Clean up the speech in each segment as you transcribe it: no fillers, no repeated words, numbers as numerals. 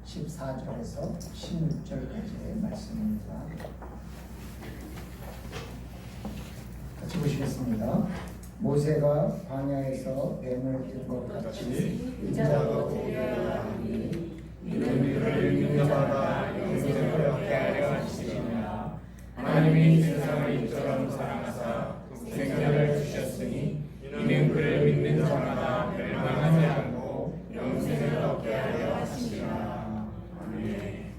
14절에서 16절까지의 말씀입니다. 같이 보시겠습니다. 모세가 광야에서 뱀을 든 것 같이 인자도 오려야 하니 이는 그를 믿는 자마다 영생을 얻게 하려 하시니라. 하나님이 세상을 이처럼 사랑하사 생명을 주셨으니 이는 그를 믿는 자마다 멸망하지 않고 영생을 얻게 하려 하시니라. 아멘.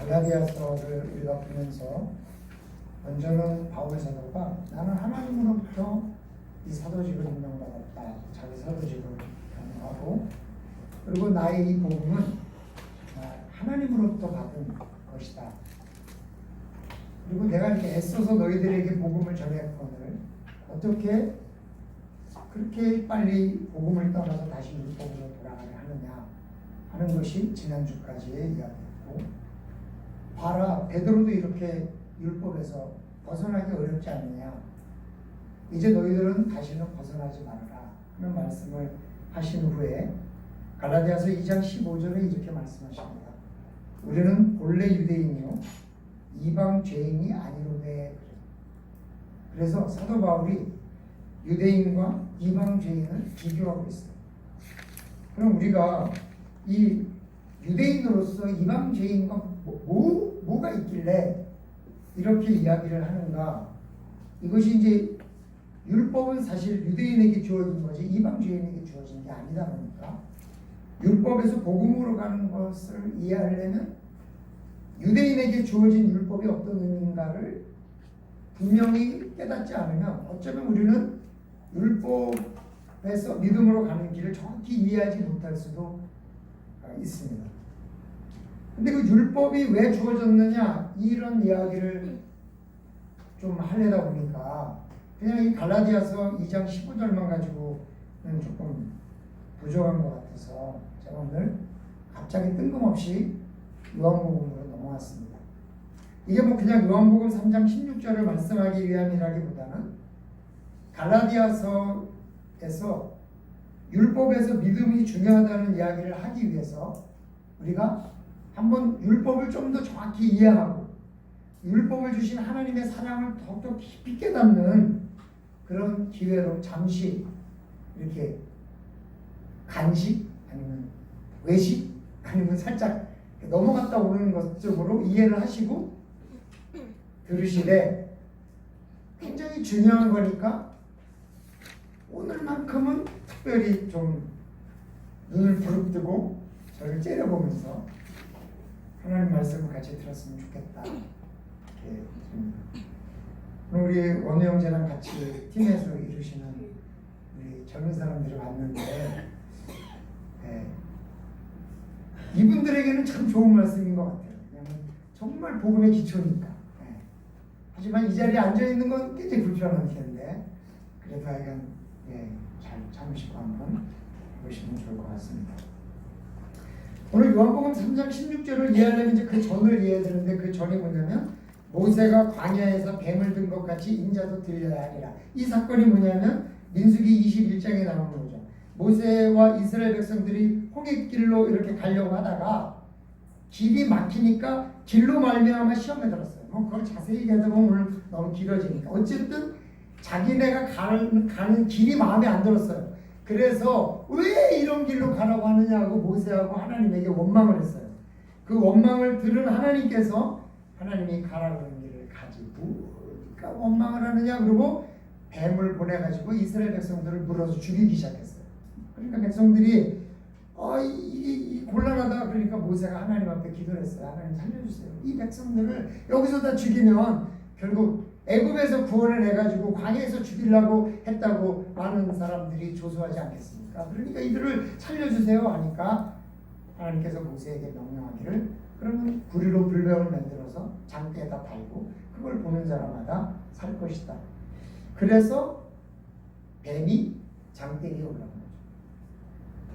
갈라디아서를 읽어보면서 먼저는 바울 사도가 나는 하나님으로부터 이 사도직을 임명받았다. 자기 사도직을 변호하고 그리고 나의 이 복음은 하나님으로부터 받은 것이다. 그리고 내가 이렇게 애써서 너희들에게 복음을 전했거늘 어떻게 그렇게 빨리 복음을 떠나서 다시 율법으로 돌아가려 하느냐 하는 것이 지난주까지의 이야기였고, 봐라 베드로도 이렇게 율법에서 벗어나기 어렵지 않느냐, 이제 너희들은 다시는 벗어나지 말아라 하는 말씀을 하신 후에 갈라디아서 2장 15절에 이렇게 말씀하십니다. 우리는 본래 유대인이요 이방 죄인이 아니로되. 그래서 사도 바울이 유대인과 이방 죄인을 비교하고 있어요. 그럼 우리가 이 유대인으로서 이방 죄인과 뭐가 있길래 이렇게 이야기를 하는가? 이것이 이제 율법은 사실 유대인에게 주어진 거지 이방 죄인에게 주어진 게 아니다 보니까 율법에서 복음으로 가는 것을 이해하려면 유대인에게 주어진 율법이 어떤 의미인가를 분명히 깨닫지 않으면 어쩌면 우리는 율법에서 믿음으로 가는 길을 정확히 이해하지 못할 수도 있습니다. 근데 그 율법이 왜 주어졌느냐 이런 이야기를 좀 하려다 보니까 그냥 이 갈라디아서 2장 15절만 가지고는 조금 부족한 것 같아서 제가 오늘 갑자기 뜬금없이 요한복음으로 넘어왔습니다. 이게 뭐 그냥 요한복음 3장 16절을 말씀하기 위함이라기보다는 갈라디아서에서 율법에서 믿음이 중요하다는 이야기를 하기 위해서 우리가 한번 율법을 좀 더 정확히 이해하고 율법을 주신 하나님의 사랑을 더욱더 깊이 깨닫는 그런 기회로 잠시 이렇게 간식 아니면 외식 아니면 살짝 넘어갔다 오는 것 쪽으로 이해를 하시고 들으시되 굉장히 중요한 거니까 오늘만큼은 특별히 좀 눈을 부릅뜨고 저를 째려보면서 하나님 말씀을 같이 들었으면 좋겠다. 이렇게 우리 원우 형제랑 같이 팀에서 이루시는 우리 젊은 사람들을 봤는데 이분들에게는 참 좋은 말씀인 것 같아요. 왜냐하면 정말 복음의 기초니까. 하지만 이 자리에 앉아 있는 건 굉장히 불편한 텐데 그래도 하여간 잘 참으시고 한번 해보시면 좋을 것 같습니다. 오늘 요한복음 3장 16절을 이해하려면 이제 그 전을 이해해야 되는데 그 전이 뭐냐면 모세가 광야에서 뱀을 든 것 같이 인자도 들려야 하리라. 이 사건이 뭐냐면 민수기 21장에 나오는 거죠. 모세와 이스라엘 백성들이 홍해길로 이렇게 가려고 하다가 길이 막히니까 길로 말미암아 시험에 들었어요. 그걸 자세히 얘기하다 보면 오늘 너무 길어지니까 어쨌든 자기네가 가는 길이 마음에 안 들었어요. 그래서 왜 이런 길로 가라고 하느냐고 모세하고 하나님에게 원망을 했어요. 그 원망을 들은 하나님께서 하나님이 가라고 하는 길을 가지 뭐니까 원망을 하느냐 그러고 뱀을 보내가지고 이스라엘 백성들을 물어서 죽이기 시작했어요. 그러니까 백성들이 이 곤란하다 그러니까 모세가 하나님 앞에 기도를 했어요. 하나님 살려주세요. 이 백성들을 여기서 다 죽이면 결국 애굽에서 구원을 해가지고 광야에서 죽이려고 했다고 많은 사람들이 조소하지 않겠습니까? 그러니까 이들을 살려주세요 하니까 하나님께서 모세에게 명령하기를 그러면 구리로 불병을 만들어서 장대에다 달고 그걸 보는 사람마다 살 것이다. 그래서 뱀이 장대 위에 올라간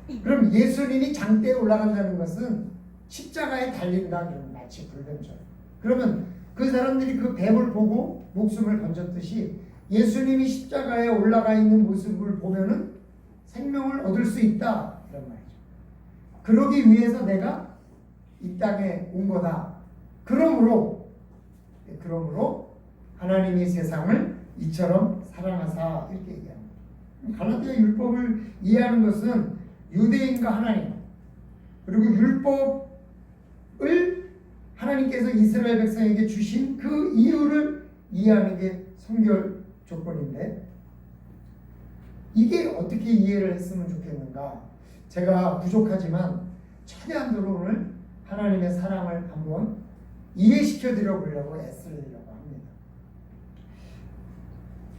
거죠. 그럼 예수님이 장대에 올라간다는 것은 십자가에 달린다 그러면 마치 불뱀처럼. 그러면 그 사람들이 그 뱀을 보고 목숨을 건졌듯이 예수님이 십자가에 올라가 있는 모습을 보면은 생명을 얻을 수 있다 이런 말이죠. 그러기 위해서 내가 이 땅에 온 거다. 그러므로 하나님이 세상을 이처럼 사랑하사 이렇게 얘기합니다. 갈라디아 율법을 이해하는 것은 유대인과 하나님 그리고 율법을 하나님께서 이스라엘 백성에게 주신 그 이유를 이해하는 게 선결 조건인데 이게 어떻게 이해를 했으면 좋겠는가? 제가 부족하지만 최대한도로 오늘 하나님의 사랑을 한번 이해시켜 드려 보려고 애쓰려고 합니다.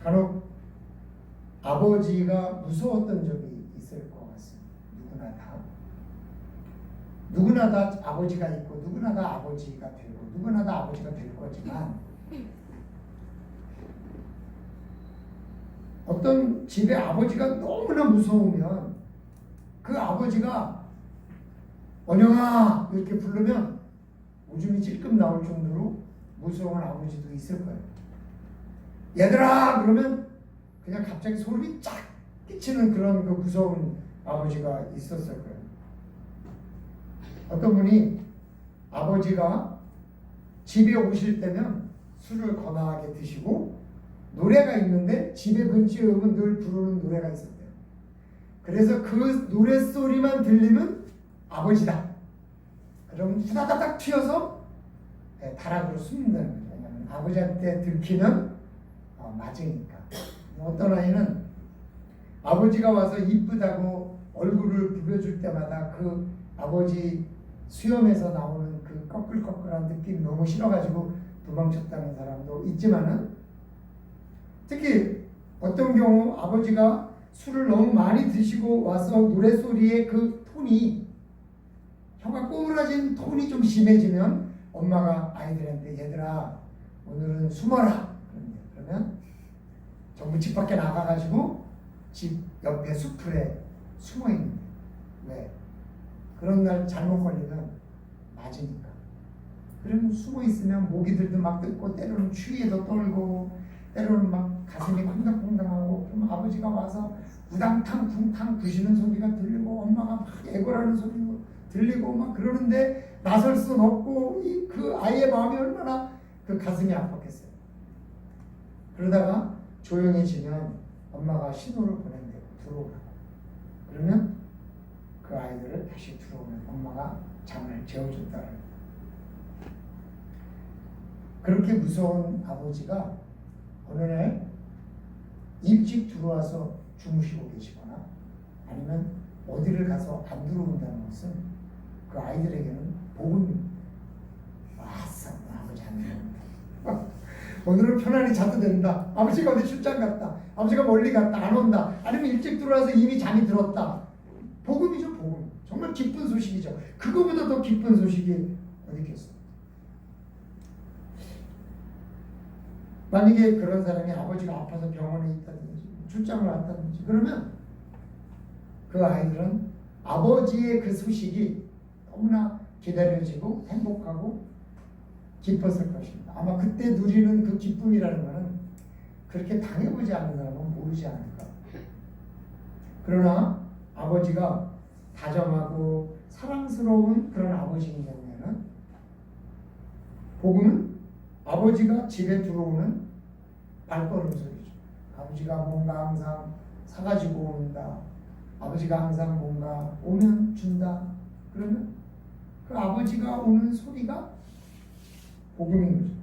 간혹 아버지가 무서웠던 적이 있을 것 같습니다. 누구나 다 아버지가 있고 누구나 다 아버지가 되고 누구나 다 아버지가 될 거지만 어떤 집에 아버지가 너무나 무서우면 그 아버지가 언영아 이렇게 부르면 오줌이 찔끔 나올 정도로 무서운 아버지도 있을 거예요. 얘들아 그러면 그냥 갑자기 소름이 쫙 끼치는 그런 그 무서운 아버지가 있었을 거예요. 어떤 분이 아버지가 집에 오실 때면 술을 거나하게 드시고 노래가 있는데 집에 근처에 오면 늘 부르는 노래가 있었대요. 그래서 그 노랫소리만 들리면 아버지다. 그럼 후다다닥 튀어서 다락으로 숨는다는 거죠. 왜냐하면 아버지한테 들키면 맞으니까. 어떤 아이는 아버지가 와서 이쁘다고 얼굴을 부벼줄 때마다 그 아버지 수염에서 나오는 그 꺼끌꺼끌한 느낌이 너무 싫어가지고 도망쳤다는 사람도 있지만은 특히 어떤 경우 아버지가 술을 너무 많이 드시고 와서 노랫소리의 그 톤이 혀가 꼬부라진 톤이 좀 심해지면 엄마가 아이들한테 얘들아 오늘은 숨어라 그러면 전부 집 밖에 나가가지고 집 옆에 숲풀에 숨어 있는데 왜? 그런 날 잘못 걸리면 맞으니까. 그러면 숨어 있으면 모기들도 막 뜯고 때로는 추위에도 떨고 때로는 막 가슴이 콩닥콩닥하고 그럼 아버지가 와서 우당탕 쿵탕 부시는 소리가 들리고 엄마가 막 애걸하는 소리가 들리고 막 그러는데 나설 수는 없고 그 아이의 마음이 얼마나 그 가슴이 아팠겠어요. 그러다가 조용해지면 엄마가 신호를 보낸대요. 들어오라고. 그러면 그 아이들을 다시 들어오면 엄마가 잠을 재워줬다는 그렇게 무서운 아버지가 어느 날 일찍 들어와서 주무시고 계시거나 아니면 어디를 가서 안 들어온다는 것은 그 아이들에게는 복음입니다. 왔어 아버지 안 들어온다. 오늘은 편안히 자도 된다. 아버지가 어디 출장 갔다. 아버지가 멀리 갔다 안 온다. 아니면 일찍 들어와서 이미 잠이 들었다. 복음이죠 복음. 정말 기쁜 소식이죠. 그거보다 더 기쁜 소식이 어디 있겠어요. 만약에 그런 사람이 아버지가 아파서 병원에 있다든지 출장을 왔다든지 그러면 그 아이들은 아버지의 그 소식이 너무나 기다려지고 행복하고 기뻤을 것입니다. 아마 그때 누리는 그 기쁨이라는 것은 그렇게 당해보지 않는 사람은 모르지 않을까. 그러나 아버지가 다정하고 사랑스러운 그런 아버지인 경우에는 복음은 아버지가 집에 들어오는 발걸음 소리죠. 아버지가 뭔가 항상 사가지고 온다. 아버지가 항상 뭔가 오면 준다. 그러면 그 아버지가 오는 소리가 복음인 거죠.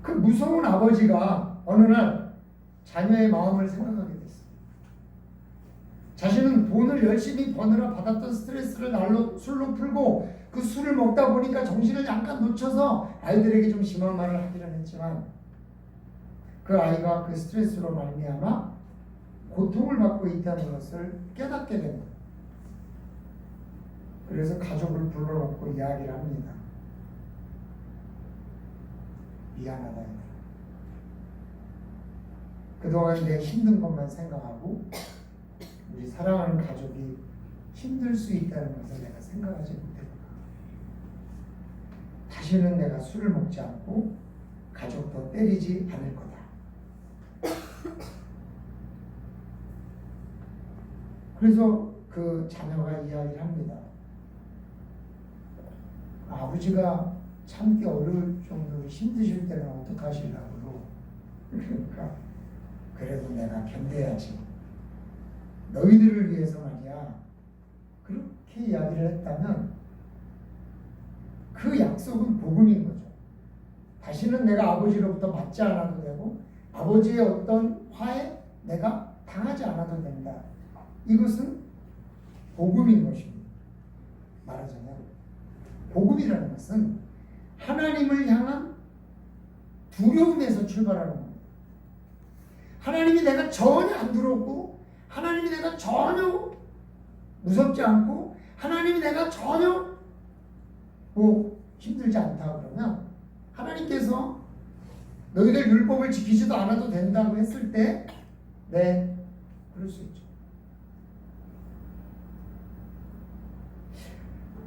그 무서운 아버지가 어느 날 자녀의 마음을 생각하게 됐어요. 자신은 돈을 열심히 버느라 받았던 스트레스를 날로 술로 풀고 그 술을 먹다 보니까 정신을 잠깐 놓쳐서 아이들에게 좀 심한 말을 하기는 했지만 그 아이가 그 스트레스로 말미암아 고통을 받고 있다는 것을 깨닫게 됩니다. 그래서 가족을 불러놓고 이야기를 합니다. 미안하다. 그동안 내 힘든 것만 생각하고 우리 사랑하는 가족이 힘들 수 있다는 것을 내가 생각하지 못했구나. 다시는 내가 술을 먹지 않고 가족도 때리지 않을 거다. 그래서 그 자녀가 이야기를 합니다. 아버지가 참기 어려울 정도로 힘드실 때는 어떡하시려고. 그러니까 그래도 내가 견뎌야지. 너희들을 위해서 말이야. 그렇게 이야기를 했다면 그 약속은 복음인 거죠. 다시는 내가 아버지로부터 맞지 않아도 되고 아버지의 어떤 화에 내가 당하지 않아도 된다. 이것은 복음인 것입니다. 말하자면 복음이라는 것은 하나님을 향한 두려움에서 출발하는 겁니다. 하나님이 내가 전혀 안 두렵고 하나님이 내가 전혀 무섭지 않고 하나님이 내가 전혀 힘들지 않다 그러면 하나님께서 너희들 율법을 지키지도 않아도 된다고 했을 때 네, 그럴 수 있죠.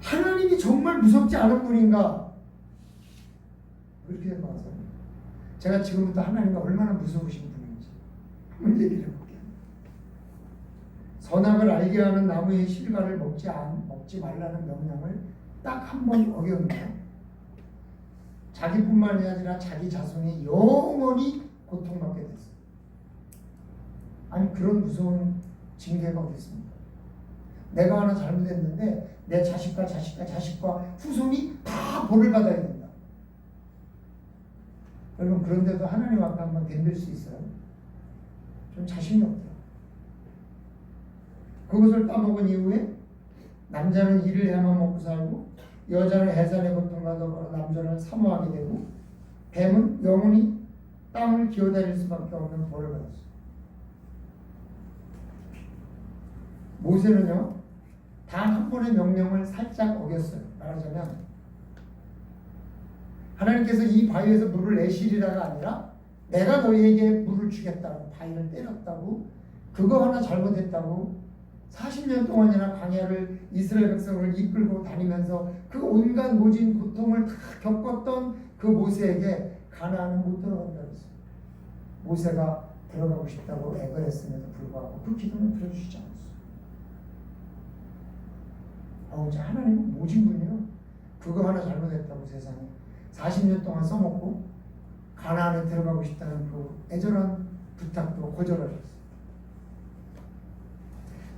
하나님이 정말 무섭지 않은 분인가? 그렇게 생각하세요. 제가 지금부터 하나님이 얼마나 무서우신 분인지 한번 얘기를 해볼게요. 선악을 알게 하는 나무의 실과를 먹지 말라는 명령을 딱 한 번 어겼네요. 자기뿐만이 아니라 자기 자손이 영원히 고통받게 됐어요. 아니 그런 무서운 징계가 어디 있습니까? 내가 하나 잘못했는데 내 자식과 후손이 다 벌을 받아야 된다. 여러분 그런데도 하나님 앞에 한번 덤빌 수 있어요? 좀 자신이 없어요. 그것을 따먹은 이후에 남자는 일을 해야만 먹고 살고 여자는 해산의 고통과 더불어 남자를 사모하게 되고 뱀은 영원히 땅을 기어다닐 수밖에 없는 벌을 받았어요. 모세는요 단 한 번의 명령을 살짝 어겼어요. 말하자면 하나님께서 이 바위에서 물을 내시리라가 아니라 내가 너희에게 물을 주겠다고 바위를 때렸다고 그거 하나 잘못했다고 40년 동안이나 광야를 이스라엘 백성을 이끌고 다니면서 그 온갖 모진 고통을 다 겪었던 그 모세에게 가나안은 못 들어간다고 했어요. 모세가 들어가고 싶다고 애걸 했음에도 불구하고 그 기도는 들어주시지 않았어요. 하나님은 모진 분이요. 그거 하나 잘못했다고 세상에 40년 동안 써먹고 가나안에 들어가고 싶다는 그 애절한 부탁도 거절하셨어요.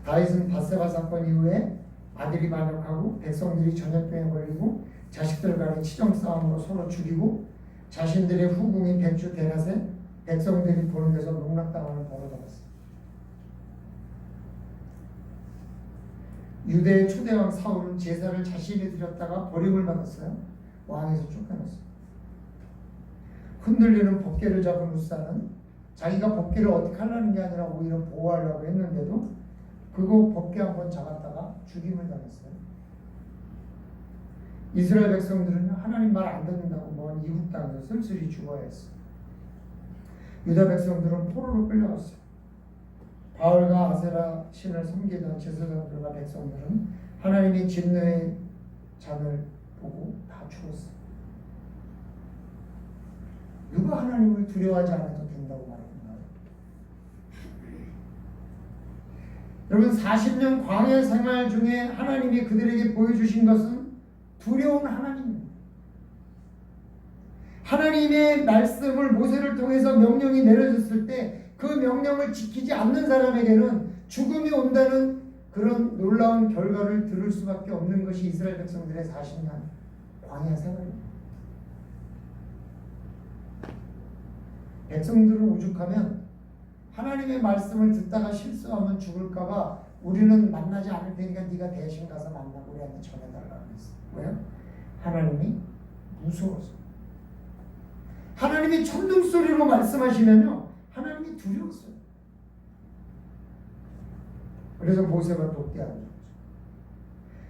다윗은 밧세바 사건 이후에 아들이 반역하고 백성들이 전염병에 걸리고 자식들 간의 치정 싸움으로 서로 죽이고 자신들의 후궁인 백주 데낫에 백성들이 보는 데서 농락당하는 벌을 받았어요. 유대의 초대왕 사울은 제사를 자신이 드렸다가 버림을 받았어요. 왕에서 쫓겨났어요. 흔들리는 법궤를 잡은 우사는 자기가 법궤를 어떻게 하려는 게 아니라 오히려 보호하려고 했는데도 그거 법궤 한번 잡았다가 죽임을 당했어요. 이스라엘 백성들은 하나님 말 안 듣는다고 먼 이국 땅에서 쓸쓸히 죽어야 했어요. 유다 백성들은 포로로 끌려갔어요. 바알과 아세라 신을 섬기던 제사장들과 백성들은 하나님의 진노의 잔을 보고 다 죽었어요. 누가 하나님을 두려워하지 않아도 된다고 말합니다. 여러분 40년 광야 생활 중에 하나님이 그들에게 보여주신 것은 두려운 하나님입니다. 하나님의 말씀을 모세를 통해서 명령이 내려졌을 때 그 명령을 지키지 않는 사람에게는 죽음이 온다는 그런 놀라운 결과를 들을 수밖에 없는 것이 이스라엘 백성들의 40년 광야 생활입니다. 백성들은 오죽하면 하나님의 말씀을 듣다가 실수하면 죽을까봐 우리는 만나지 않을 테니까 네가 대신 가서 만나고 우리한테 전해달라고 했어요. 왜요? 하나님이 무서워서. 하나님이 천둥소리로 말씀하시면요 하나님이 두려웠어요. 그래서 모세가 돕게 하는 거죠.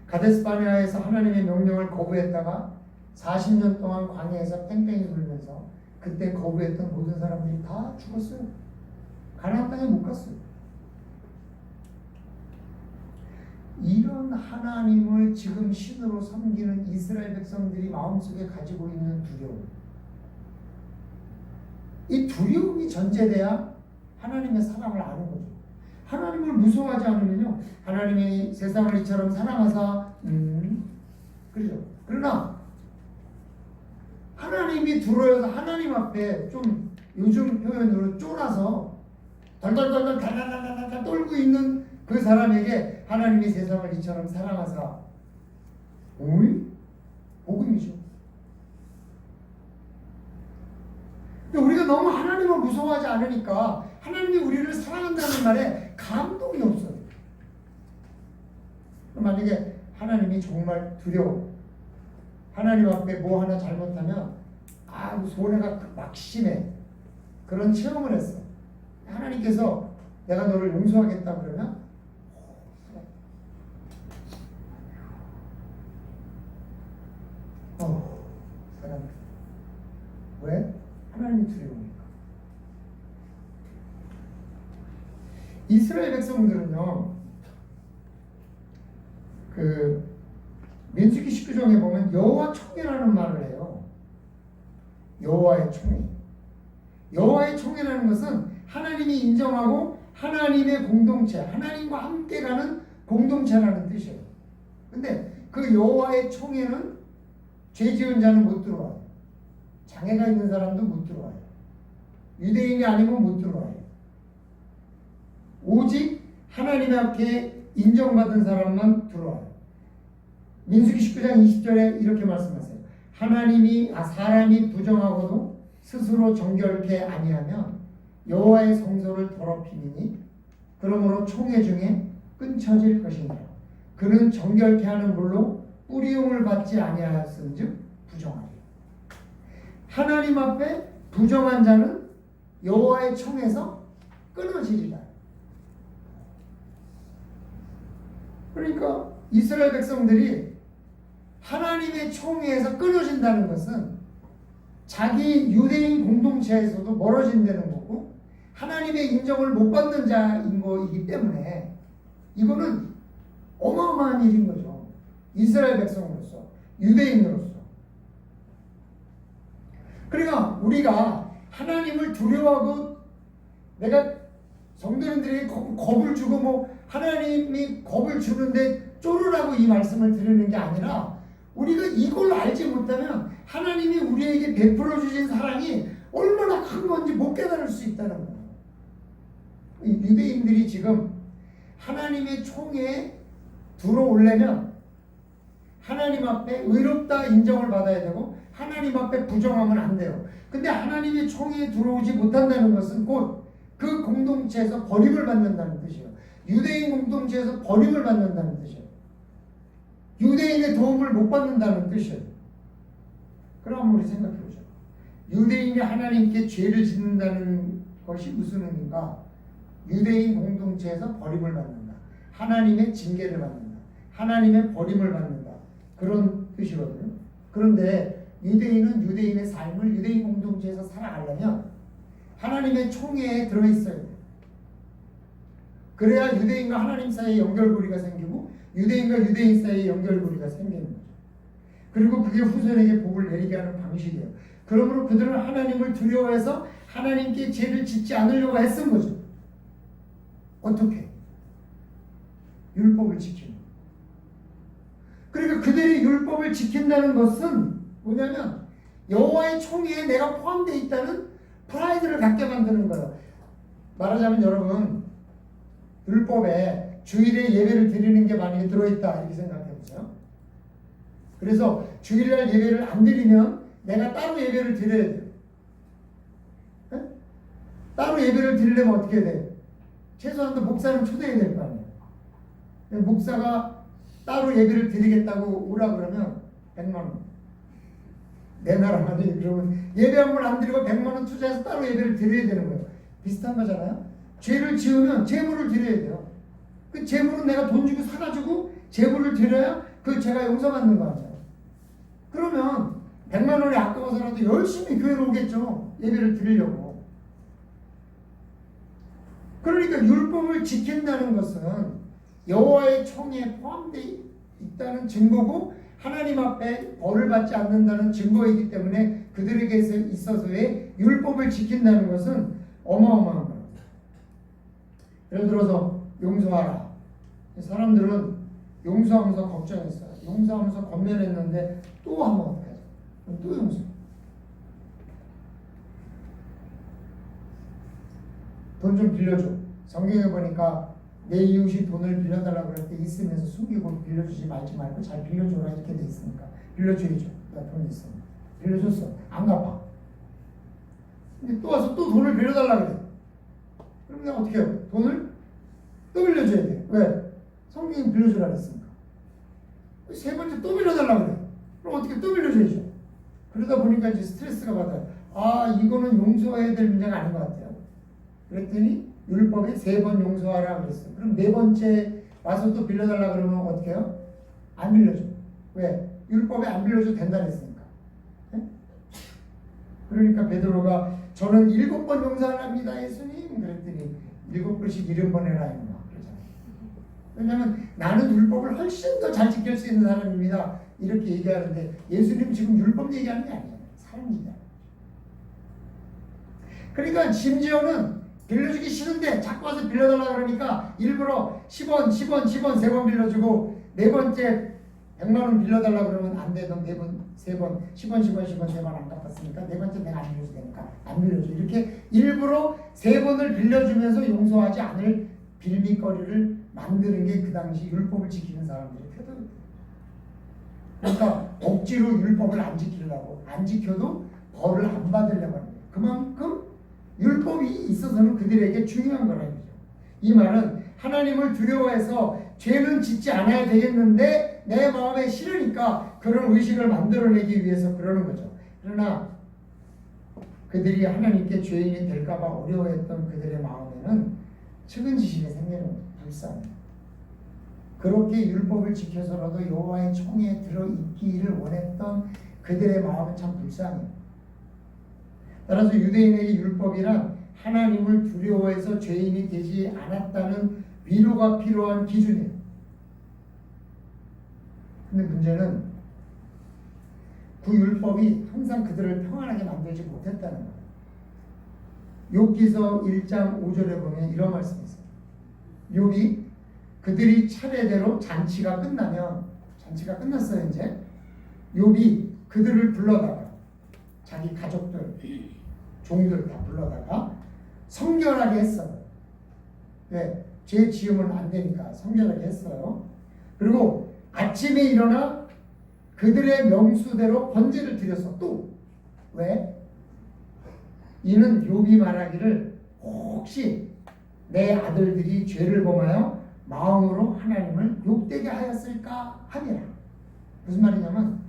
가데스바네아에서 하나님의 명령을 거부했다가 40년 동안 광야에서 뺑뺑이 돌면서 그때 거부했던 모든 사람들이 다 죽었어요. 가나안 땅에 못 갔어요. 이런 하나님을 지금 신으로 섬기는 이스라엘 백성들이 마음속에 가지고 있는 두려움, 이 두려움이 전제돼야 하나님의 사랑을 아는 거죠. 하나님을 무서워하지 않으면요 하나님이 세상을 이처럼 사랑하사 그렇죠. 그러나 하나님이 들어여서 하나님 앞에 좀 요즘 표현으로 쫄아서 덜덜덜덜 달달달달 떨고 있는 그 사람에게 하나님이 세상을 이처럼 사랑하사 복음이죠. 근데 우리가 너무 하나님을 무서워하지 않으니까 하나님이 우리를 사랑한다는 말에 감동이 없어요. 만약에 하나님이 정말 두려워 하나님 앞에 뭐 하나 잘못하면 손해가 막심해. 그런 체험을 했어. 하나님께서 내가 너를 용서하겠다 그러면 사람 왜? 하나님이 두려우니까. 이스라엘 백성들은요, 민수기 19장에 보면 여호와 총회라는 말을 해요. 여호와의 총회. 여호와의 총회라는 것은 하나님이 인정하고 하나님의 공동체, 하나님과 함께 가는 공동체라는 뜻이에요. 근데 그 여호와의 총회는 죄 지은 자는 못 들어와요. 장애가 있는 사람도 못 들어와요. 유대인이 아니면 못 들어와요. 오직 하나님 앞에 인정받은 사람만 들어와요. 민수기 19장 20절에 이렇게 말씀하세요. 사람이 부정하고도 스스로 정결케 아니하면 여호와의 성소를 더럽히니 그러므로 총회 중에 끊쳐질 것이니라. 그는 정결케 하는 물로 뿌리움을 받지 아니하였은즉 부정하리라. 하나님 앞에 부정한 자는 여호와의 총에서 끊어지리라. 그러니까 이스라엘 백성들이 하나님의 총회에서 끊어진다는 것은 자기 유대인 공동체에서도 멀어진다는 거고 하나님의 인정을 못 받는 자인 거이기 때문에 이거는 어마어마한 일인 거죠. 이스라엘 백성으로서, 유대인으로서. 그러니까 우리가 하나님을 두려워하고 내가 성도님들에게 겁을 주고 하나님이 겁을 주는데 쫄으라고 이 말씀을 드리는 게 아니라 우리가 이걸 알지 못하면 하나님이 우리에게 베풀어 주신 사랑이 얼마나 큰 건지 못 깨달을 수 있다는 거예요. 유대인들이 지금 하나님의 총회에 들어오려면 하나님 앞에 의롭다 인정을 받아야 되고 하나님 앞에 부정하면 안 돼요. 근데 하나님의 총회에 들어오지 못한다는 것은 곧 그 공동체에서 버림을 받는다는 뜻이에요. 유대인 공동체에서 버림을 받는다는 뜻이에요. 유대인의 도움을 못 받는다는 뜻이에요. 그럼 우리 생각해 보죠. 유대인이 하나님께 죄를 짓는다는 것이 무슨 의미인가? 유대인 공동체에서 버림을 받는다. 하나님의 징계를 받는다. 하나님의 버림을 받는다. 그런 뜻이거든요. 그런데 유대인은 유대인의 삶을 유대인 공동체에서 살아가려면 하나님의 총회에 들어있어야 돼요. 그래야 유대인과 하나님 사이에 연결고리가 생기고 유대인과 유대인 사이에 연결고리가 생기는 거죠. 그리고 그게 후손에게 복을 내리게 하는 방식이에요. 그러므로 그들은 하나님을 두려워해서 하나님께 죄를 짓지 않으려고 애쓴 거죠. 어떻게? 율법을 지키는. 그러니까 그들이 율법을 지킨다는 것은 뭐냐면 여호와의 총회에 내가 포함되어 있다는 프라이드를 갖게 만드는 거예요. 말하자면 여러분 율법에 주일에 예배를 드리는 게 만약에 들어있다 이렇게 생각해 보세요. 그래서 주일날 예배를 안 드리면 내가 따로 예배를 드려야 돼요. 네? 따로 예배를 드리려면 어떻게 해야 돼요? 최소한도 목사는 초대해야 될 거 아니에요. 목사가 따로 예배를 드리겠다고 오라 그러면 100만 원. 내 나라만이 그러면 예배 한 번 안 드리고 100만 원 투자해서 따로 예배를 드려야 되는 거예요. 비슷한 거잖아요. 죄를 지으면 제물을 드려야 돼요. 그 제물은 내가 돈 주고 사가지고 제물을 드려야 그 죄가 용서받는 거 아니에요. 그러면 100만 원이 아까워서라도 열심히 교회로 오겠죠. 예배를 드리려고. 그러니까 율법을 지킨다는 것은 여호와의 총회에 포함되어 있다는 증거고 하나님 앞에 벌을 받지 않는다는 증거이기 때문에 그들에게 있어서의 율법을 지킨다는 것은 어마어마한 거예요. 예를 들어서 용서하라. 사람들은 용서하면서 걱정했어요. 용서하면서 권면했는데 또 한번 어떻게 하죠? 또 용서. 돈 좀 빌려줘. 성경에 보니까 내 이웃이 돈을 빌려달라고 그럴 때 있으면서 숨기고 빌려주지 말고 잘 빌려줘라 이렇게 돼 있으니까 빌려줘야죠. 내가 돈이 있으면 빌려줬어. 안 갚아. 근데 또 와서 또 돈을 빌려달라 그래. 그럼 내가 어떻게 해요? 돈을 또 빌려줘야 돼. 왜? 성경이 빌려주라 그랬으니까. 세 번째 또 빌려달라 그래. 그럼 어떻게 또 빌려줘야죠. 그러다 보니까 이제 스트레스가 받아요. 아, 이거는 용서해야 될 문제가 아닌 것 같아요. 그랬더니 율법에 3번 용서하라 그랬어요. 그럼 4번째 와서 또 빌려달라 그러면 어떻게 해요? 안 빌려줘. 왜? 율법에 안 빌려줘도 된다 그랬으니까. 네? 그러니까 베드로가 저는 7번 용서합니다 예수님 그랬더니 7번씩 70번 해라 이놈아 그러잖아요. 왜냐하면 나는 율법을 훨씬 더 잘 지킬 수 있는 사람입니다 이렇게 얘기하는데 예수님 지금 율법 얘기하는 게 아니에요. 사람 얘기하는 그러니까 심지어는 빌려주기 싫은데 자꾸 와서 빌려달라 그러니까 일부러 10원 3번 빌려주고 4번째 100만 원 빌려달라 그러면 안 돼. 넌 4번 10원 3번 안 갚았으니까 4번째 내가 안 빌려줄 테니까 안 빌려줘. 이렇게 일부러 3번을 빌려주면서 용서하지 않을 빌미거리를 만드는 게 그 당시 율법을 지키는 사람들의 태도입니다. 그러니까 억지로 율법을 안 지키려고 안 지켜도 벌을 안 받으려고 하는 거예요. 그만큼 율법이 있어서는 그들에게 중요한 거라는 거죠. 이 말은 하나님을 두려워해서 죄는 짓지 않아야 되겠는데 내 마음에 싫으니까 그런 의식을 만들어내기 위해서 그러는 거죠. 그러나 그들이 하나님께 죄인이 될까봐 어려워했던 그들의 마음에는 측은지심이 생기는 불쌍해요. 그렇게 율법을 지켜서라도 여호와의 총에 들어있기를 원했던 그들의 마음은 참 불쌍해요. 따라서 유대인에게 율법이란 하나님을 두려워해서 죄인이 되지 않았다는 위로가 필요한 기준이에요. 근데 문제는 그 율법이 항상 그들을 평안하게 만들지 못했다는 거예요. 욥기서 1장 5절에 보면 이런 말씀이 있어요. 욥이 그들이 차례대로 잔치가 끝났어요 이제. 욥이 그들을 불러다가 자기 가족들 종들 다 불러다가 성결하게 했어요. 왜? 죄 지으면 안 되니까 성결하게 했어요. 그리고 아침에 일어나 그들의 명수대로 번제를 드렸어. 또 왜? 이는 욥이 말하기를 혹시 내 아들들이 죄를 범하여 마음으로 하나님을 욕되게 하였을까 함이라. 무슨 말이냐면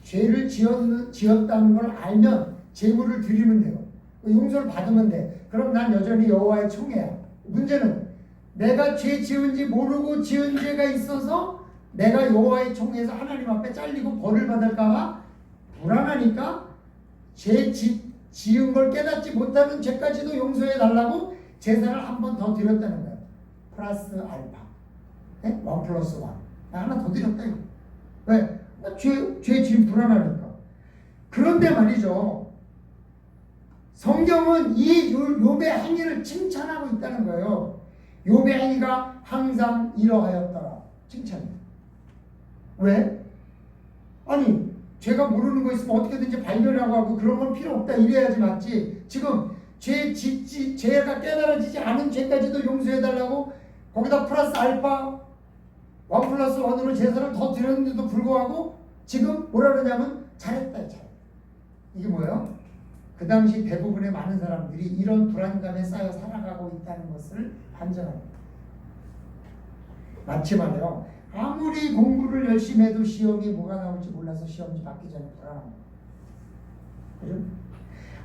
죄를 지었다는 걸 알면 제물을 드리면 돼요. 용서를 받으면 돼. 그럼 난 여전히 여호와의 총애야. 문제는 내가 죄 지은지 모르고 지은 죄가 있어서 내가 여호와의 총애에서 하나님 앞에 잘리고 벌을 받을까봐 불안하니까 죄 지은 걸 깨닫지 못하는 죄까지도 용서해 달라고 제사를 한 번 더 드렸다는 거예요. 플러스 알파. 네? 1 플러스 1. 하나 더 드렸다 이거. 왜? 죄 지은 불안하니까. 그런데 말이죠. 성경은 이 욥의 행위를 칭찬하고 있다는 거예요. 욥의 행위가 항상 이러하였더라. 칭찬이에요. 왜? 아니 죄가 모르는 거 있으면 어떻게든지 발견하고 하고 그런 건 필요 없다 이래야지 맞지. 지금 죄가 깨달아지지 않은 죄까지도 용서해달라고 거기다 플러스 알파 1 플러스 1으로 제사를 더 드렸는데도 불구하고 지금 뭐라 그러냐면 잘했다. 이게 뭐예요? 그 당시 대부분의 많은 사람들이 이런 불안감에 쌓여 살아가고 있다는 것을 반증합니다. 마치 말이에요. 아무리 공부를 열심히 해도 시험이 뭐가 나올지 몰라서 시험지 받기 전에 불안합니다. 그죠?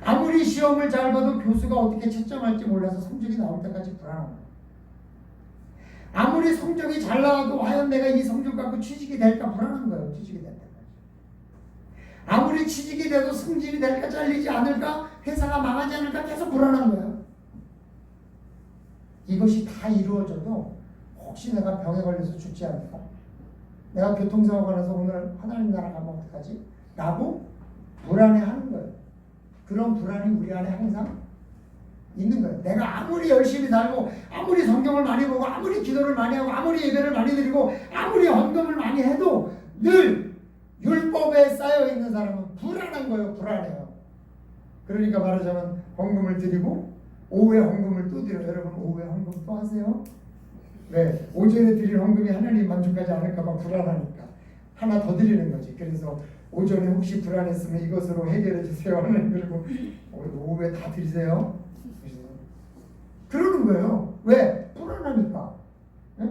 아무리 시험을 잘 봐도 교수가 어떻게 채점할지 몰라서 성적이 나올 때까지 불안합니다. 아무리 성적이 잘 나와도 과연 내가 이 성적 갖고 취직이 될까 불안한 거예요. 취직이 될 때까지. 아무리 취직이 돼도 승진이 될까 잘리지 않을까 회사가 망하지 않을까 계속 불안한 거예요. 이것이 다 이루어져도 혹시 내가 병에 걸려서 죽지 않을까? 내가 교통사고가 나서 오늘 하나님 나라 가면 어떡하지? 라고 불안해하는 거예요. 그런 불안이 우리 안에 항상 있는 거예요. 내가 아무리 열심히 살고 아무리 성경을 많이 보고 아무리 기도를 많이 하고 아무리 예배를 많이 드리고 아무리 헌금을 많이 해도 늘 율법에 쌓여있는 사람은 불안한 거예요. 불안해요. 그러니까 말하자면 헌금을 드리고 오후에 헌금을 또 드려요. 여러분 오후에 헌금 또 하세요? 네, 오전에 드릴 헌금이 하나님 만족하지 않을까 봐 불안하니까 하나 더 드리는 거지. 그래서 오전에 혹시 불안했으면 이것으로 해결해 주세요. 하나님 그리고 오후에 다 드리세요. 그러는 거예요. 왜? 불안하니까. 네?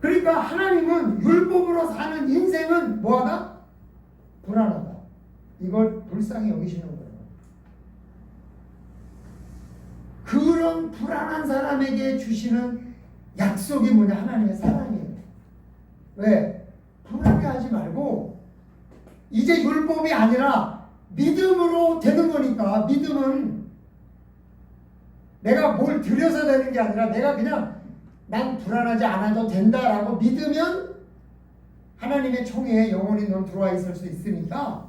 그러니까 그러니까 하나님은 율법으로 사는 인생은 뭐하다? 불안하다. 이걸 불쌍히 여기시는 거예요. 그런 불안한 사람에게 주시는 약속이 뭐냐? 하나님의 사랑이에요. 왜? 불안해하지 말고 이제 율법이 아니라 믿음으로 되는 거니까. 믿음은 내가 뭘 들여서 되는 게 아니라 내가 그냥 난 불안하지 않아도 된다라고 믿으면 하나님의 총회에 영원히 넌 들어와 있을 수 있으니까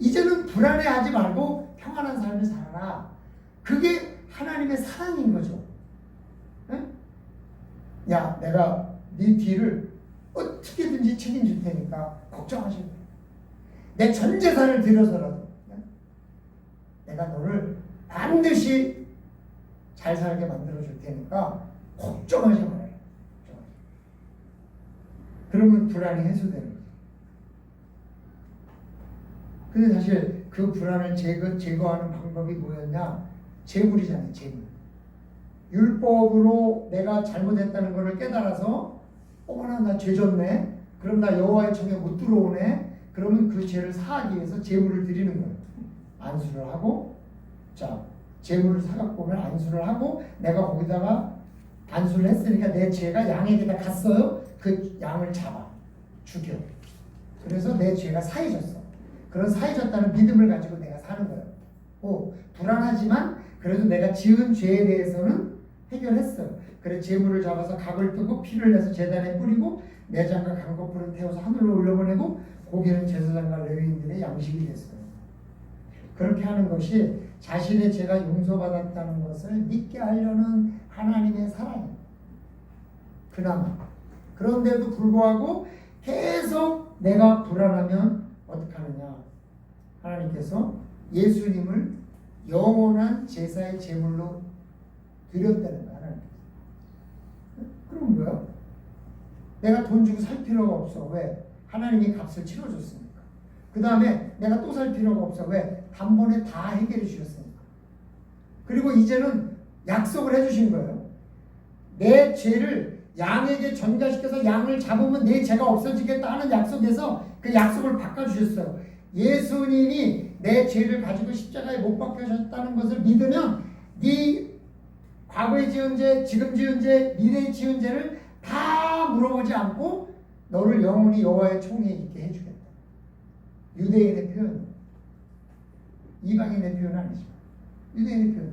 이제는 불안해하지 말고 평안한 삶을 살아라. 그게 하나님의 사랑인 거죠. 응? 야, 내가 네 뒤를 어떻게든지 책임질 테니까 걱정하지 마. 내 전 재산을 들여서라도 내가 너를 반드시 잘 살게 만들어 줄 테니까 걱정하지 말아요. 그러면 불안이 해소되는 거죠. 근데 사실 그 불안을 제거하는 방법이 뭐였냐? 재물이잖아요. 재물. 율법으로 내가 잘못했다는 것을 깨달아서 어머나 나 죄 졌네. 그럼 나 여호와의 청에 못 들어오네. 그러면 그 죄를 사하기 위해서 재물을 드리는 거예요. 안수를 하고, 자, 재물을 사갖고 오면 안수를 하고, 내가 거기다가 안수를 했으니까 내 죄가 양에게다 갔어요. 그 양을 잡아 죽여. 그래서 내 죄가 사해졌어. 그런 사해졌다는 믿음을 가지고 내가 사는 거예요. 불안하지만 그래도 내가 지은 죄에 대해서는 해결했어요. 그래 재물을 잡아서 각을 뜨고 피를 내서 제단에 뿌리고 내장과 강거풀을 태워서 하늘로 올려보내고 고기는 제사장과 레위인들의 양식이 됐어요. 그렇게 하는 것이 자신의 죄가 용서받았다는 것을 믿게 하려는 하나님의 사랑이에요. 그나마. 그런데도 불구하고 계속 내가 불안하면 어떻게 하느냐? 하나님께서 예수님을 영원한 제사의 제물로 드렸다는 거야. 하나님께서. 그럼 뭐야? 내가 돈 주고 살 필요가 없어. 왜? 하나님이 값을 치러줬으니까. 그 다음에 내가 또 살 필요가 없어. 왜? 단번에 다 해결해 주셨으니까. 그리고 이제는 약속을 해주신 거예요. 내 죄를 양에게 전가시켜서 양을 잡으면 내 죄가 없어지겠다 하는 약속에서 그 약속을 바꿔주셨어요. 예수님이 내 죄를 가지고 십자가에 못 박혀졌다는 것을 믿으면 네 과거에 지은 죄, 지금 지은 죄, 미래에 지은 죄를 다 물어보지 않고 너를 영원히 여호와의 총회에 있게 해주겠다. 유대인의 표현, 이방인의 표현 아니죠. 유대인의 표현.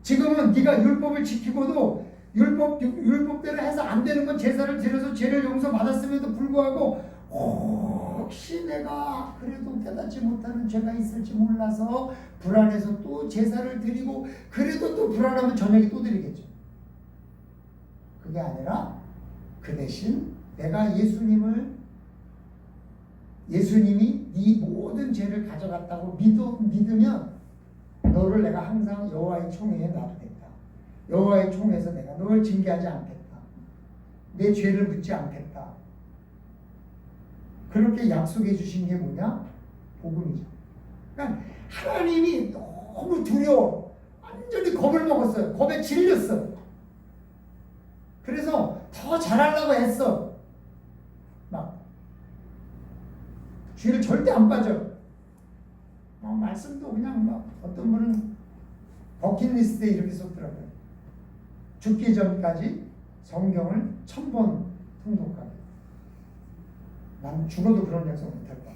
지금은 네가 율법을 지키고도 율법대로 해서 안 되는 건 제사를 드려서 죄를 용서받았음에도 불구하고 혹시 내가 그래도 깨닫지 못하는 죄가 있을지 몰라서 불안해서 또 제사를 드리고 그래도 또 불안하면 저녁에 또 드리겠죠. 그게 아니라 그 대신 내가 예수님이 네 모든 죄를 가져갔다고 믿으면 너를 내가 항상 여호와의 총회에 놔두겠다. 여호와의 총회에서 내가 너를 징계하지 않겠다. 내 죄를 묻지 않겠다. 그렇게 약속해 주신 게 뭐냐? 복음이죠. 그러니까 하나님이 너무 두려워. 완전히 겁을 먹었어요. 겁에 질렸어요. 그래서 더 잘하려고 했어. 막 죄를 절대 안 빠져. 말씀도 그냥 막 어떤 분은 버킷리스트에 이렇게 썼더라고요. 죽기 전까지 성경을 1000번 통독하기. 난 죽어도 그런 약속 못할 거야.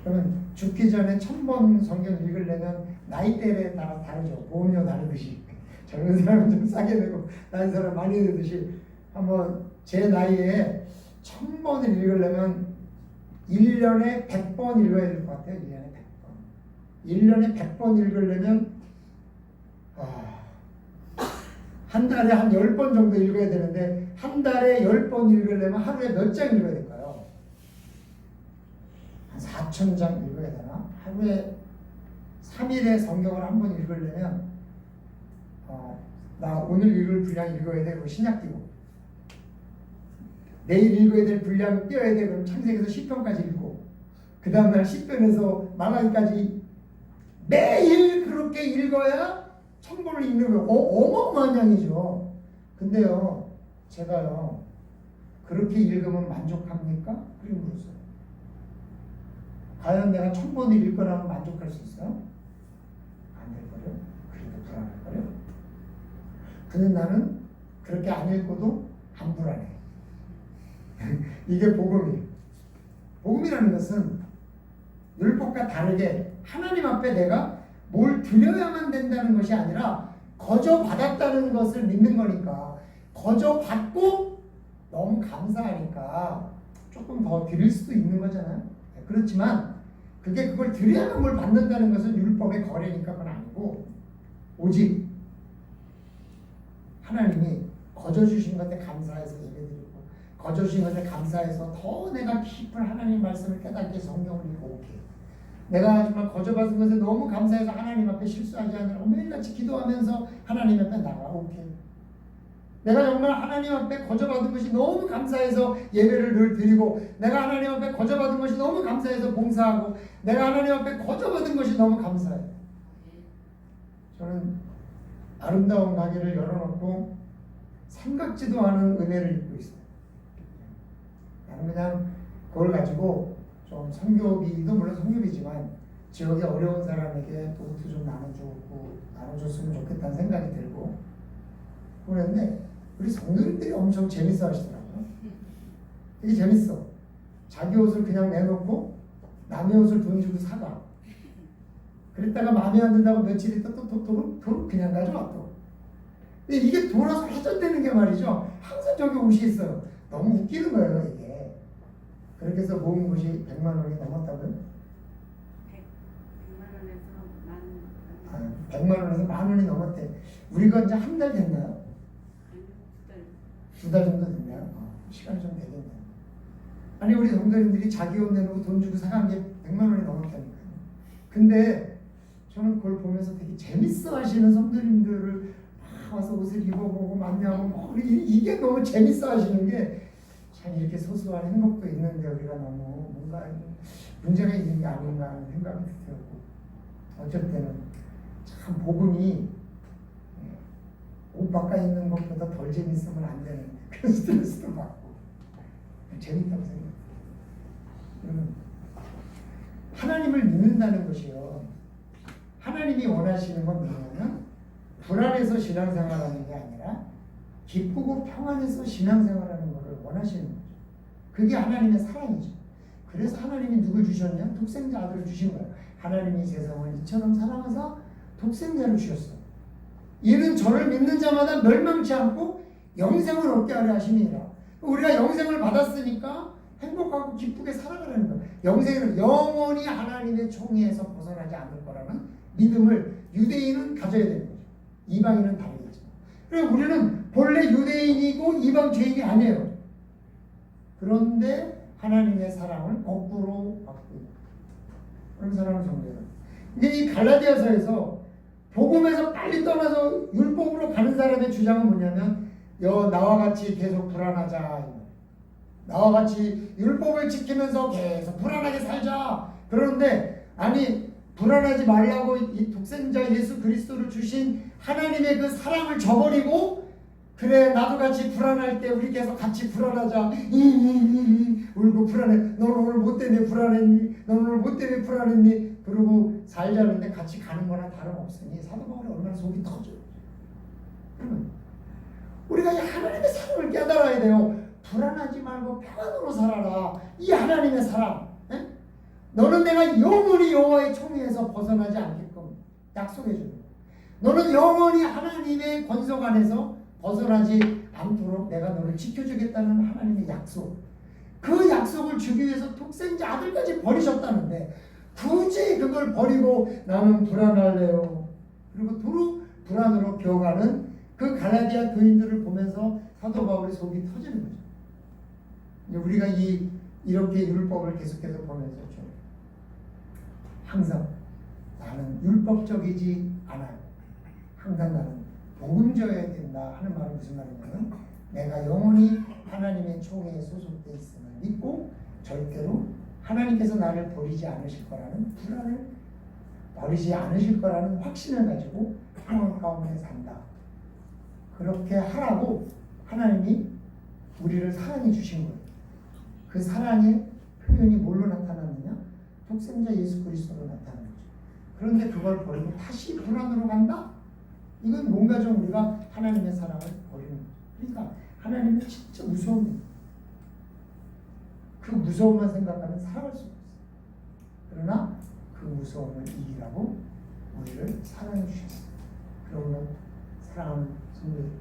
그러면 죽기 전에 1000번 성경 읽으려면 나이대에 따라 다르죠. 보험료 다르듯이. 젊은 사람은 좀 싸게 내고 나이 사람 많이 내듯이 한번 제 나이에 1000번을 읽으려면 1년에 100번 읽어야 될 것 같아요. 1년에 100번. 1년에 100번 읽으려면 한 달에 한 10번 정도 읽어야 되는데 한 달에 10번 읽으려면 하루에 몇 장 읽어야 될까요? 한 4000장 읽어야 되나? 하루에 3일에 성경을 한 번 읽으려면 나 오늘 읽을 분량 읽어야 돼. 그럼 신약 끼고 내일 읽어야 될 분량 띄어야 돼. 그럼 창세기에서 시편까지 읽고 그 다음날 시편에서 말라기까지 매일 그렇게 읽어야 1000번을 읽는 거 어마어마한 양이죠. 근데요 제가요 그렇게 읽으면 만족합니까? 그리 물었어요. 과연 내가 1000번을 읽거라면 만족할 수 있어요? 안 될 거요. 그래도 불안할 거요. 근데 나는 그렇게 안 읽고도 안 불안해. 이게 복음이에요. 복음이라는 것은 율법과 다르게 하나님 앞에 내가 뭘 드려야만 된다는 것이 아니라 거저 받았다는 것을 믿는 거니까, 거저 받고 너무 감사하니까 조금 더 드릴 수도 있는 거잖아요. 그렇지만 그게 그걸 드려야만 뭘 받는다는 것은 율법의 거래니까 그건 아니고, 오직 하나님이 거저 주신 것에 감사해서 예배드리고, 거저 주신 것에 감사해서 더 내가 깊은 하나님 말씀을 깨닫게 성경을 읽고, 오케이. 내가 정말 거저 받은 것에 너무 감사해서 하나님 앞에 실수하지 않으라 매일같이 기도하면서 하나님 앞에 나가, 오케이. 내가 정말 하나님 앞에 거저 받은 것이 너무 감사해서 예배를 늘 드리고, 내가 하나님 앞에 거저 받은 것이 너무 감사해서 봉사하고, 내가 하나님 앞에 거저 받은 것이 너무 감사해요. 저는 아름다운 가게를 열어놓고 생각지도 않은 은혜를 입고 있어요. 나는 그냥 그걸 가지고 좀 선교비도 물론 선교비지만 지역의 어려운 사람에게 도움도 좀 나눠줬으면 좋겠다는 생각이 들고 그랬는데, 우리 성도님들이 엄청 재밌어 하시더라고요. 되게 재밌어. 자기 옷을 그냥 내놓고 남의 옷을 돈 주고 사가. 그랬다가 마음에 안 든다고 며칠 있다 또 그냥 가져와 또. 근데 이게 돌아서 회전되는 게 말이죠. 항상 저기 옷이 있어요. 너무 웃기는 거예요, 이게. 그렇게 해서 모은 것이 100만 원이 넘었다고요? 100만 원에서 10,000원이 넘었대. 우리가 이제 한 달 됐나요? 2달 정도 됐나요? 시간이 좀 되겠네요. 아니, 우리 성도님들이 자기 옷 내놓고 돈 주고 사간 게 100만 원이 넘었다니까요. 근데 저는 그걸 보면서 되게 재밌어 하시는 성도님들을 막 와서 옷을 입어보고 만나고 이게 너무 재밌어 하시는 게, 참 이렇게 소소한 행복도 있는데 우리가 너무 뭔가 문제가 있는 게 아닌가 하는 생각이 들고, 어쩔 때는 참 복음이 옷 바꿔 입는 것보다 덜 재밌으면 안 되는 그런 스트레스도 받고 재밌다고 생각해요. 하나님을 믿는다는 것이요, 하나님이 원하시는 건 뭐냐면 불안해서 신앙생활하는 게 아니라 기쁘고 평안해서 신앙생활하는 것을 원하시는 거죠. 그게 하나님의 사랑이죠. 그래서 하나님이 누굴 주셨냐? 독생자 아들을 주신 거예요. 하나님이 세상을 이처럼 사랑하사 독생자를 주셨어요. 이는 저를 믿는 자마다 멸망치 않고 영생을 얻게 하려 하심이니라. 우리가 영생을 받았으니까 행복하고 기쁘게 살아가라는 거예요. 영생은 영원히 하나님의 총애에서 벗어나지 않을 거라는 믿음을 유대인은 가져야 되는 거죠. 이방인은 다르겠죠. 그리고 우리는 본래 유대인이고 이방 죄인이 아니에요. 그런데 하나님의 사랑을 거꾸로 받고 있는 그런 사랑을 정죄해요. 이제 이 갈라디아서에서 복음에서 빨리 떠나서 율법으로 가는 사람의 주장은 뭐냐면, 나와 같이 계속 불안하자. 나와 같이 율법을 지키면서 계속 불안하게 살자. 그런데 아니, 불안하지 말라고 이 독생자 예수 그리스도를 주신 하나님의 그 사랑을 저버리고, 그래 나도 같이 불안할 때 우리 계속 같이 불안하자. 울고 불안해. 너는 오늘 뭐 때문에 불안했니? 너는 오늘 뭐 때문에 불안했니? 그러고 살자는데 같이 가는 거나 다름없으니 사도 바울이 얼마나 속이 터져요. 우리가 이 하나님의 사랑을 깨달아야 돼요. 불안하지 말고 평안으로 살아라. 이 하나님의 사랑. 에? 너는 내가 영원히 여호와의 총애에서 벗어나지 않게끔 약속해 주는 거야. 너는 영원히 하나님의 권속 안에서 벗어나지 않도록 내가 너를 지켜주겠다는 하나님의 약속. 그 약속을 주기 위해서 독생자 아들까지 버리셨다는데 굳이 그걸 버리고 나는 불안할래요. 그리고 두루 불안으로 겨가는 그 갈라디아 교인들을 보면서 사도 바울의 속이 터지는 거죠. 우리가 이렇게 율법을 계속해서 보면서 좀 항상 나는 율법적이지 않아요. 항상 나는 복음져야 된다 하는 말은 무슨 말이냐면, 내가 영원히 하나님의 총회에 소속되어 있음을 믿고 절대로 하나님께서 나를 버리지 않으실 거라는 불안을, 버리지 않으실 거라는 확신을 가지고 평안 가운데 산다. 그렇게 하라고 하나님이 우리를 사랑해 주신 거예요. 그 사랑의 표현이 뭘로 나타났느냐? 독생자 예수 그리스도로 나타나는 거죠. 그런데 그걸 버리고 다시 불안으로 간다? 이건 뭔가 좀 우리가 하나님의 사랑을 버리는 거죠. 그러니까 하나님은 진짜 무서운 거예요. 그 무서움만 생각하면 살아갈 수 없어요. 그러나 그 무서움을 이기라고 우리를 사랑해 주셨어요. 그러면 사랑하는 성도들,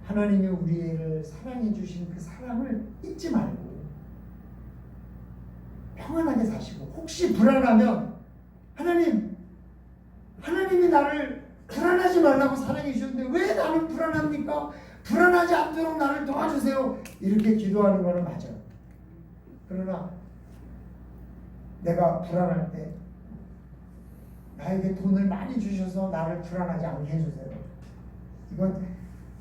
하나님이 우리를 사랑해 주신 그 사랑을 잊지 말고 평안하게 사시고, 혹시 불안하면 하나님이 나를 불안하지 말라고 사랑해 주셨는데 왜 나는 불안합니까? 불안하지 않도록 나를 도와주세요. 이렇게 기도하는 거는 맞아요. 그러나 내가 불안할 때 나에게 돈을 많이 주셔서 나를 불안하지 않게 해주세요. 이건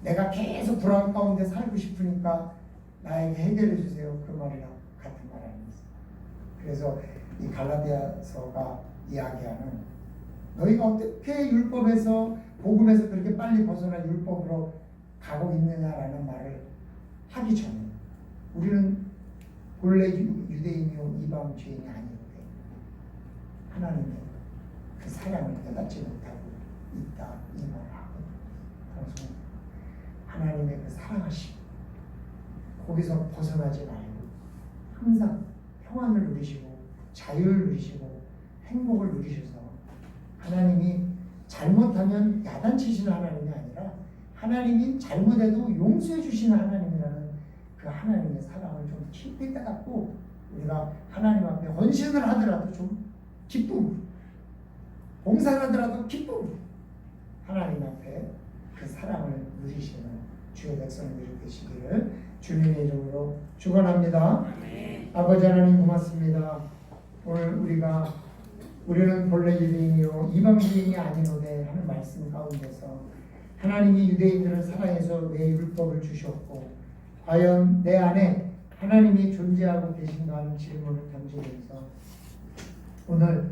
내가 계속 불안 가운데 살고 싶으니까 나에게 해결해 주세요. 그 말이랑 같은 말 아닙니까? 그래서 이 갈라디아서가 이야기하는 너희가 어떻게 율법에서 복음에서 그렇게 빨리 벗어나 율법으로 가고 있느냐라는 말을 하기 전에 우리는 본래 유대인이요 이방 죄인이 아니는데 하나님의 그 사랑을 깨닫지 못하고 있다 이 말을 하거든요. 하나님의 그 사랑하심 거기서 벗어나지 말고 항상 평안을 누리시고 자유를 누리시고 행복을 누리셔서, 하나님이 잘못하면 야단치시는 하나님이 아니라 하나님이 잘못해도 용서해 주시는 하나님이라는 그 하나님의 사랑을 좀 깊이 깨닫고 우리가 하나님 앞에 헌신을 하더라도 좀 기쁨, 봉사를 하더라도 기쁨, 하나님 앞에 그 사랑을 누리시는 주의 백성들이 되시기를 주님의 이름으로 축원합니다. 아버지 하나님 고맙습니다. 오늘 우리는 본래 유대인이요 이방주의인이 아니노되 하는 말씀 가운데서 하나님이 유대인들을 사랑해서 내 율법을 주셨고 과연 내 안에 하나님이 존재하고 계신가 하는 질문을 던지면서 오늘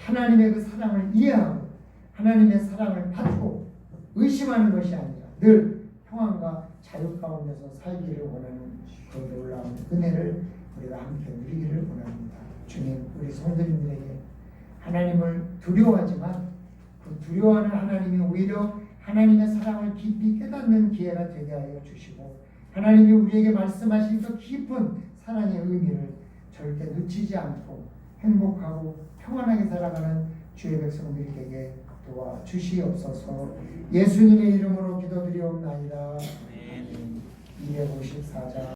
하나님의 그 사랑을 이해하고 하나님의 사랑을 받고 의심하는 것이 아니라 늘 평안과 자유 가운데서 살기를 원하는 그 놀라운 은혜를 우리가 함께 누리기를 원합니다. 주님, 우리 성도님들에게 하나님을 두려워하지만 그 두려워하는 하나님이 오히려 하나님의 사랑을 깊이 깨닫는 기회가 되게 하여 주시고, 하나님이 우리에게 말씀하신 그 깊은 사랑의 의미를 절대 놓치지 않고 행복하고 평안하게 살아가는 주의 백성들이 되게 도와주시옵소서. 예수님의 이름으로 기도드리옵나이다. 254장